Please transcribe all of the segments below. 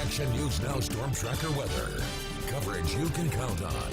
Action News Now Storm Tracker weather. Coverage you can count on.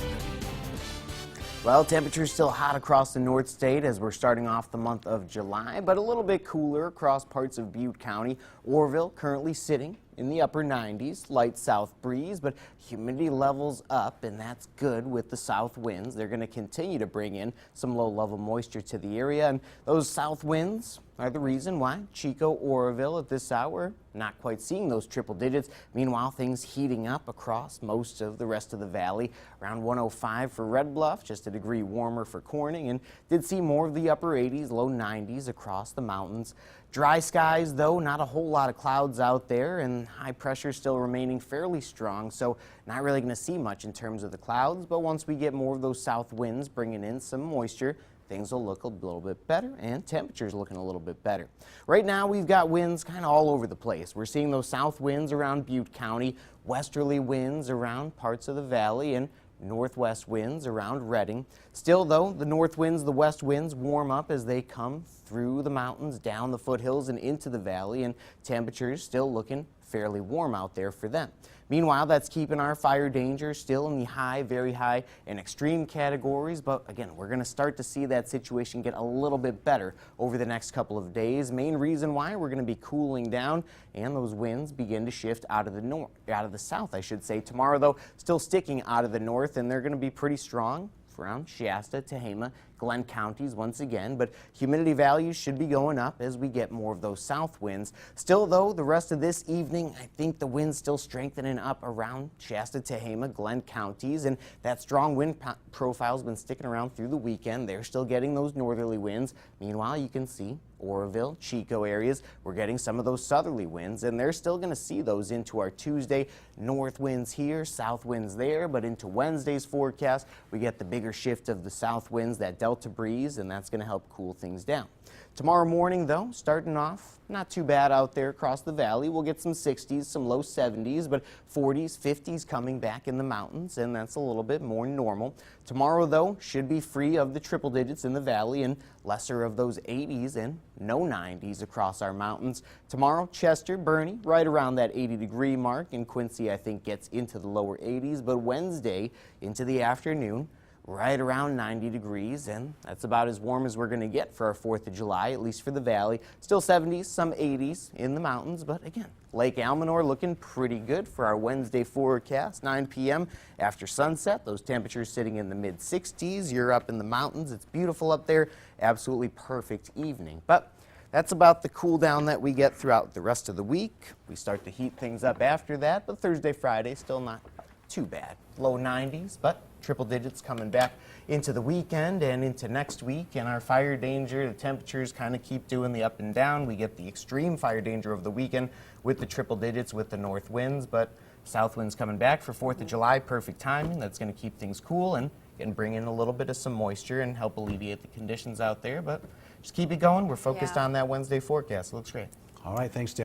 Well, temperatures still hot across the North State as we're starting off the month of July, but a little bit cooler across parts of Butte County. Orville currently sitting in the upper 90s, light south breeze, but humidity levels up, and that's good with the south winds. They're going to continue to bring in some low-level moisture to the area, and those south winds are the reason why Chico, Oroville at this hour not quite seeing those triple digits. Meanwhile, things heating up across most of the rest of the valley. Around 105 for Red Bluff, just a degree warmer for Corning, and did see more of the upper 80s, low 90s across the mountains. Dry skies, though, not a whole lot of clouds out there, and high pressure still remaining fairly strong, so not really going to see much in terms of the clouds. But once we get more of those south winds bringing in some moisture, things will look a little bit better, and temperatures looking a little bit better. Right now, we've got winds kind of all over the place. We're seeing those south winds around Butte County, westerly winds around parts of the valley, and northwest winds around Redding. Still, though, the north winds, the west winds warm up as they come through the mountains, down the foothills, and into the valley, and temperatures still looking fairly warm out there for them. Meanwhile, that's keeping our fire danger still in the high, very high, and extreme categories. But again, we're going to start to see that situation get a little bit better over the next couple of days. Main reason why we're going to be cooling down, and those winds begin to shift out of the south, I should say. Tomorrow, though, still sticking out of the north, and they're going to be pretty strong around Shasta, Tehama, Glenn counties once again, but humidity values should be going up as we get more of those south winds. Still, though, the rest of this evening, I think the wind's still strengthening up around Shasta, Tehama, Glenn counties, and that strong wind profile's been sticking around through the weekend. They're still getting those northerly winds. Meanwhile, you can see Oroville, Chico areas, we're getting some of those southerly winds, and they're still going to see those into our Tuesday. North winds here, south winds there, but into Wednesday's forecast, we get the bigger shift of the south winds, that delta breeze, and that's going to help cool things down. Tomorrow morning, though, starting off not too bad out there across the valley. We'll get some 60s, some low 70s, but 40s, 50s coming back in the mountains, and that's a little bit more normal. Tomorrow, though, should be free of the triple digits in the valley and lesser of those 80s and no 90s across our mountains. Tomorrow, Chester, Bernie, right around that 80-degree mark, and Quincy, I think, gets into the lower 80s, but Wednesday into the afternoon, right around 90 degrees, and that's about as warm as we're going to get for our 4th of July, at least for the valley. Still 70s, some 80s in the mountains, but again, Lake Almanor looking pretty good for our Wednesday forecast. 9 p.m. after sunset, those temperatures sitting in the mid-60s. You're up in the mountains. It's beautiful up there. Absolutely perfect evening. But that's about the cool down that we get throughout the rest of the week. We start to heat things up after that, but Thursday, Friday, still not too bad. Low 90s, but triple digits coming back into the weekend and into next week. And our fire danger, the temperatures kind of keep doing the up and down. We get the extreme fire danger of the weekend with the triple digits with the north winds, but south winds coming back for 4th of July. Perfect timing. That's going to keep things cool and bring in a little bit of some moisture and help alleviate the conditions out there. But just keep it going. We're focused on that Wednesday forecast. It looks great. All right, thanks, Dan.